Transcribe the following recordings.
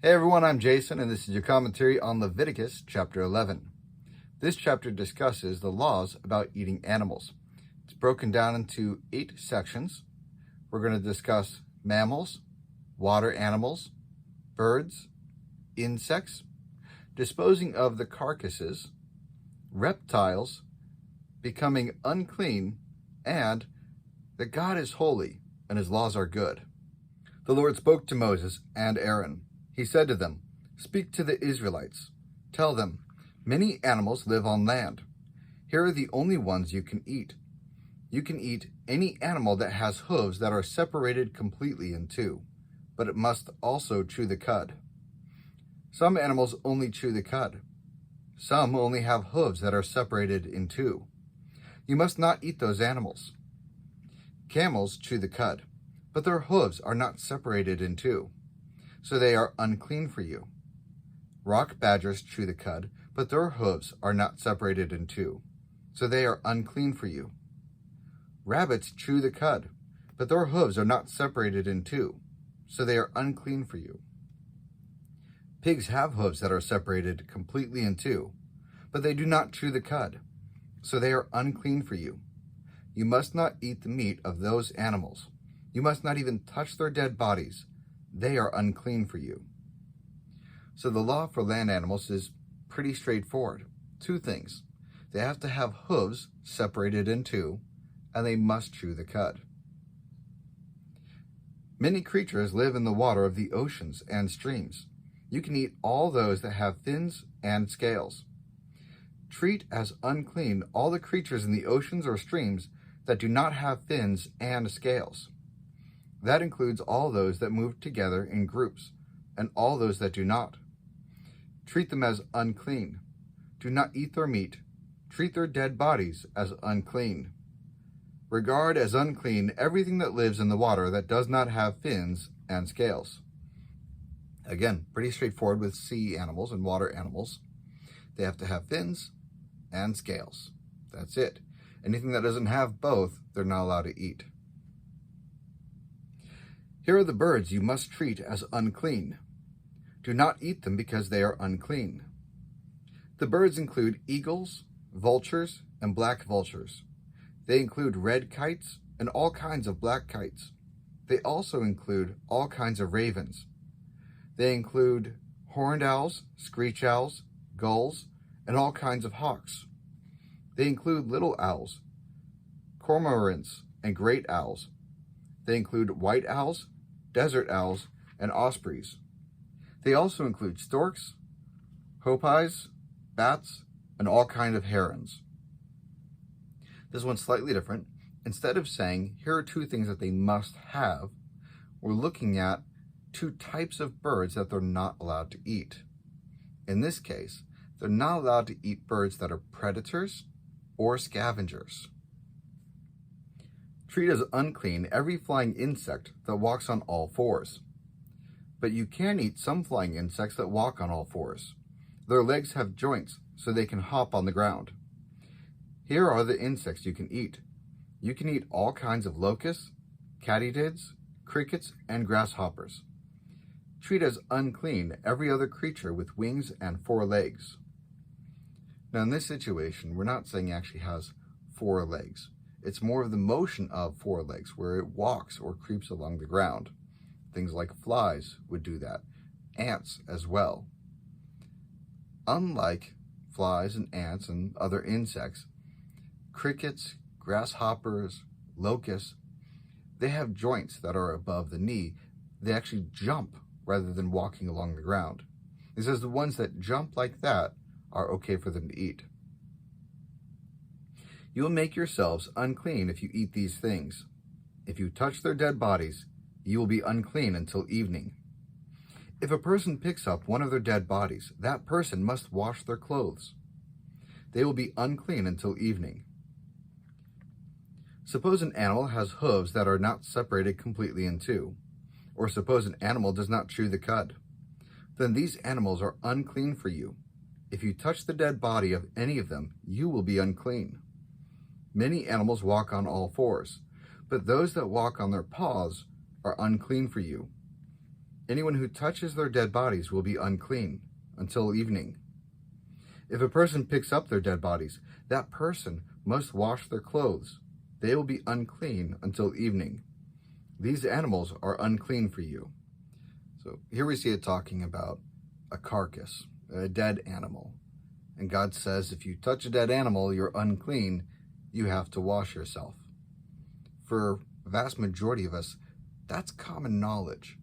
Hey everyone, I'm Jason, and this is your commentary on Leviticus chapter 11. This chapter discusses the laws about eating animals. It's broken down into 8 sections. We're going to discuss mammals, water animals, birds, insects, disposing of the carcasses, reptiles, becoming unclean, and that God is holy and his laws are good. The Lord spoke to Moses and Aaron. He said to them, "Speak to the Israelites. Tell them, many animals live on land. Here are the only ones you can eat. You can eat any animal that has hooves that are separated completely in two, but it must also chew the cud. Some animals only chew the cud. Some only have hooves that are separated in two. You must not eat those animals. Camels chew the cud, but their hooves are not separated in two, so they are unclean for you. Rock badgers chew the cud, but their hooves are not separated in two, so they are unclean for you. Rabbits chew the cud, but their hooves are not separated in two, so they are unclean for you. Pigs have hooves that are separated completely in two, but they do not chew the cud, so they are unclean for you. You must not eat the meat of those animals. You must not even touch their dead bodies. They are unclean for you." So the law for land animals is pretty straightforward. 2 things. They have to have hooves separated in two, and they must chew the cud. Many creatures live in the water of the oceans and streams. You can eat all those that have fins and scales. Treat as unclean all the creatures in the oceans or streams that do not have fins and scales. That includes all those that move together in groups, and all those that do not. Treat them as unclean. Do not eat their meat. Treat their dead bodies as unclean. Regard as unclean everything that lives in the water that does not have fins and scales. Again, pretty straightforward with sea animals and water animals. They have to have fins and scales. That's it. Anything that doesn't have both, they're not allowed to eat. Here are the birds you must treat as unclean. Do not eat them because they are unclean. The birds include eagles, vultures, and black vultures. They include red kites and all kinds of black kites. They also include all kinds of ravens. They include horned owls, screech owls, gulls, and all kinds of hawks. They include little owls, cormorants, and great owls. They include white owls, desert owls, and ospreys. They also include storks, hopies, bats, and all kinds of herons. This one's slightly different. Instead of saying, here are 2 things that they must have, we're looking at 2 types of birds that they're not allowed to eat. In this case, they're not allowed to eat birds that are predators or scavengers. Treat as unclean every flying insect that walks on all 4s. But you can eat some flying insects that walk on all 4s. Their legs have joints so they can hop on the ground. Here are the insects you can eat. You can eat all kinds of locusts, katydids, crickets, and grasshoppers. Treat as unclean every other creature with wings and 4 legs. Now in this situation, we're not saying it actually has 4 legs. It's more of the motion of 4 legs, where it walks or creeps along the ground. Things like flies would do that, ants as well. Unlike flies and ants and other insects, crickets, grasshoppers, locusts, they have joints that are above the knee. They actually jump rather than walking along the ground. It says the ones that jump like that are okay for them to eat. You will make yourselves unclean if you eat these things. If you touch their dead bodies, you will be unclean until evening. If a person picks up one of their dead bodies, that person must wash their clothes. They will be unclean until evening. Suppose an animal has hooves that are not separated completely in two, or suppose an animal does not chew the cud. Then these animals are unclean for you. If you touch the dead body of any of them, you will be unclean. Many animals walk on all 4s, but those that walk on their paws are unclean for you. Anyone who touches their dead bodies will be unclean until evening. If a person picks up their dead bodies, that person must wash their clothes. They will be unclean until evening. These animals are unclean for you. So here we see it talking about a carcass, a dead animal. And God says if you touch a dead animal, you're unclean. You have to wash yourself. For a vast majority of us, that's common knowledge.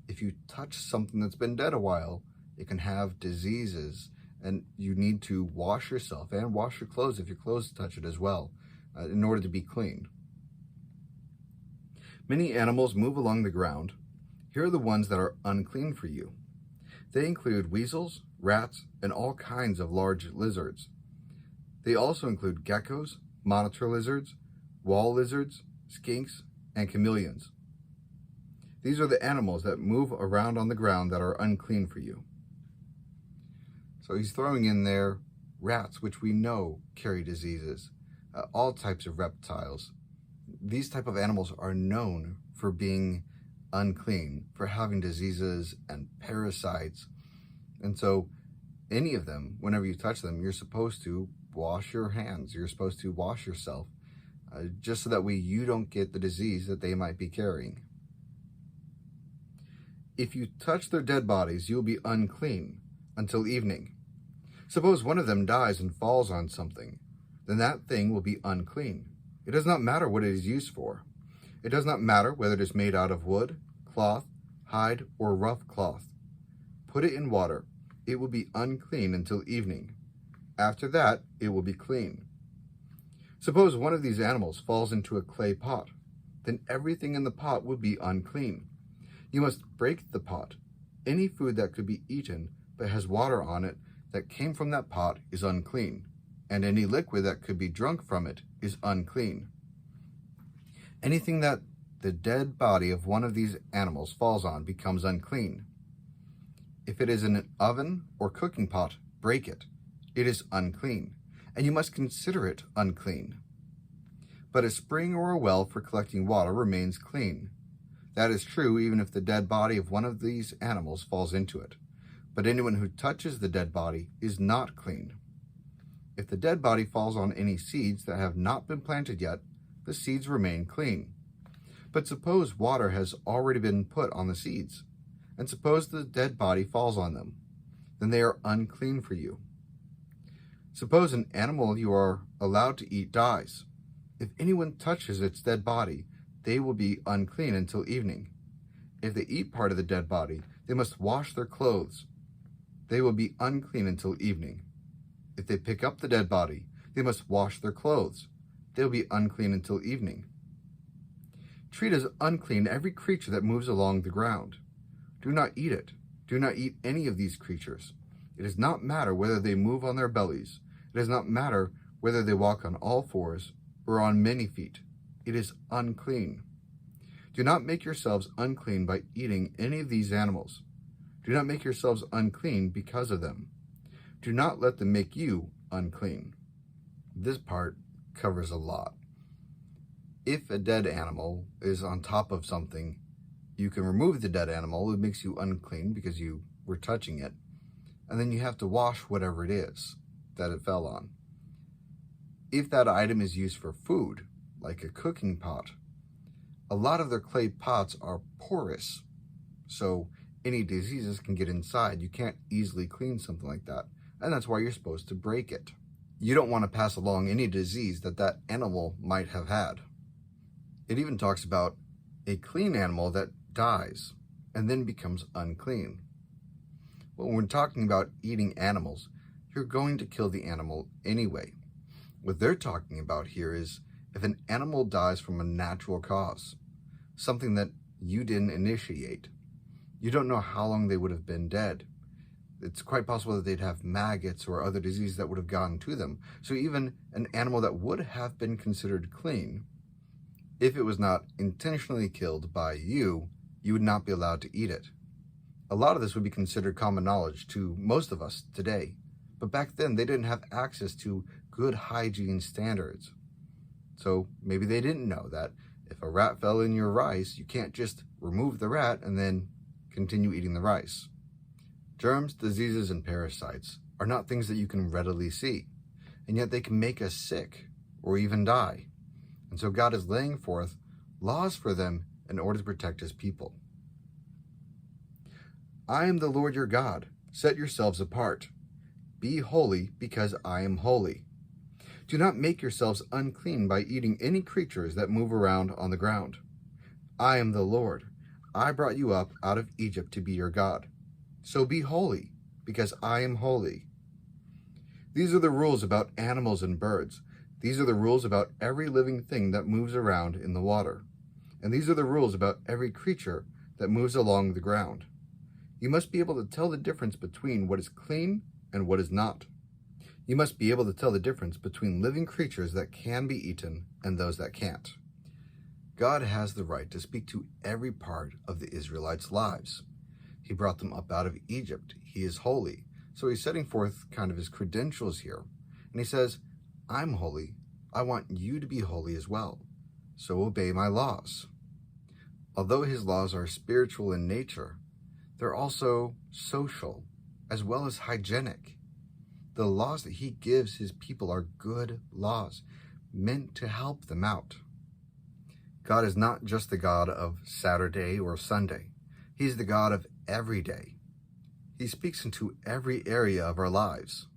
If you touch something that's been dead a while, it can have diseases, and you need to wash yourself and wash your clothes if your clothes touch it as well, in order to be clean. Many animals move along the ground. Here are the ones that are unclean for you. They include weasels, rats, and all kinds of large lizards. They also include geckos, monitor lizards, wall lizards, skinks, and chameleons. These are the animals that move around on the ground that are unclean for you. So he's throwing in there rats, which we know carry diseases, all types of reptiles. These type of animals are known for being unclean, for having diseases and parasites. And so any of them, whenever you touch them, you're supposed to wash your hands. You're supposed to wash yourself, just so that way you don't get the disease that they might be carrying. If you touch their dead bodies, you'll be unclean until evening. Suppose one of them dies and falls on something, then that thing will be unclean. It does not matter what it is used for. It does not matter whether it is made out of wood, cloth, hide, or rough cloth. Put it in water. It will be unclean until evening. After that, it will be clean. Suppose one of these animals falls into a clay pot, then everything in the pot will be unclean. You must break the pot. Any food that could be eaten but has water on it that came from that pot is unclean, and any liquid that could be drunk from it is unclean. Anything that the dead body of one of these animals falls on becomes unclean. If it is in an oven or cooking pot, break it. It is unclean, and you must consider it unclean. But a spring or a well for collecting water remains clean. That is true even if the dead body of one of these animals falls into it. But anyone who touches the dead body is not clean. If the dead body falls on any seeds that have not been planted yet, the seeds remain clean. But suppose water has already been put on the seeds, and suppose the dead body falls on them, then they are unclean for you. Suppose an animal you are allowed to eat dies. If anyone touches its dead body, they will be unclean until evening. If they eat part of the dead body, they must wash their clothes. They will be unclean until evening. If they pick up the dead body, they must wash their clothes. They will be unclean until evening. Treat as unclean every creature that moves along the ground. Do not eat it. Do not eat any of these creatures. It does not matter whether they move on their bellies. It does not matter whether they walk on all fours or on many feet. It is unclean. Do not make yourselves unclean by eating any of these animals. Do not make yourselves unclean because of them. Do not let them make you unclean. This part covers a lot. If a dead animal is on top of something, you can remove the dead animal. It makes you unclean because you were touching it. And then you have to wash whatever it is that it fell on. If that item is used for food, like a cooking pot, a lot of their clay pots are porous, so any diseases can get inside. You can't easily clean something like that, and that's why you're supposed to break it. You don't want to pass along any disease that that animal might have had. It even talks about a clean animal that dies and then becomes unclean. Well, when we're talking about eating animals, you're going to kill the animal anyway. What they're talking about here is if an animal dies from a natural cause, something that you didn't initiate, you don't know how long they would have been dead. It's quite possible that they'd have maggots or other disease that would have gotten to them. So even an animal that would have been considered clean, if it was not intentionally killed by you, you would not be allowed to eat it. A lot of this would be considered common knowledge to most of us today. But back then, they didn't have access to good hygiene standards. So maybe they didn't know that if a rat fell in your rice, you can't just remove the rat and then continue eating the rice. Germs, diseases, and parasites are not things that you can readily see, and yet they can make us sick or even die. And so God is laying forth laws for them in order to protect his people. I am the Lord your God. Set yourselves apart. Be holy, because I am holy. Do not make yourselves unclean by eating any creatures that move around on the ground. I am the Lord. I brought you up out of Egypt to be your God. So be holy, because I am holy. These are the rules about animals and birds. These are the rules about every living thing that moves around in the water. And these are the rules about every creature that moves along the ground. You must be able to tell the difference between what is clean and what is not. You must be able to tell the difference between living creatures that can be eaten and those that can't. God has the right to speak to every part of the Israelites' lives. He brought them up out of Egypt. He is holy. So he's setting forth kind of his credentials here. And he says, I'm holy. I want you to be holy as well. So obey my laws. Although his laws are spiritual in nature, they're also social as well as hygienic. The laws that he gives his people are good laws, meant to help them out. God is not just the God of Saturday or Sunday. He's the God of every day. He speaks into every area of our lives.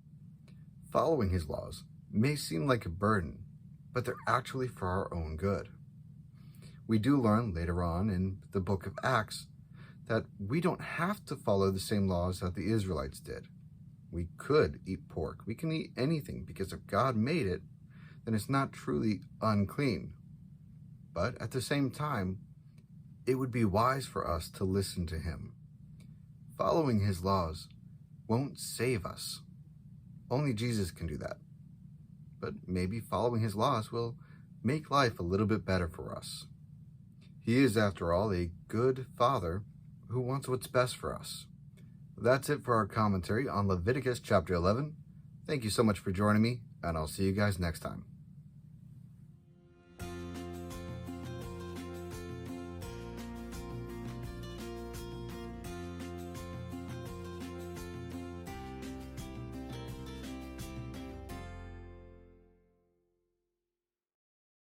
Following his laws may seem like a burden, but they're actually for our own good. We do learn later on in the book of Acts that we don't have to follow the same laws that the Israelites did. We could eat pork. We can eat anything because if God made it, then it's not truly unclean. But at the same time, it would be wise for us to listen to him. Following his laws won't save us. Only Jesus can do that. But maybe following his laws will make life a little bit better for us. He is, after all, a good father who wants what's best for us. That's it for our commentary on Leviticus chapter 11. Thank you so much for joining me, and I'll see you guys next time.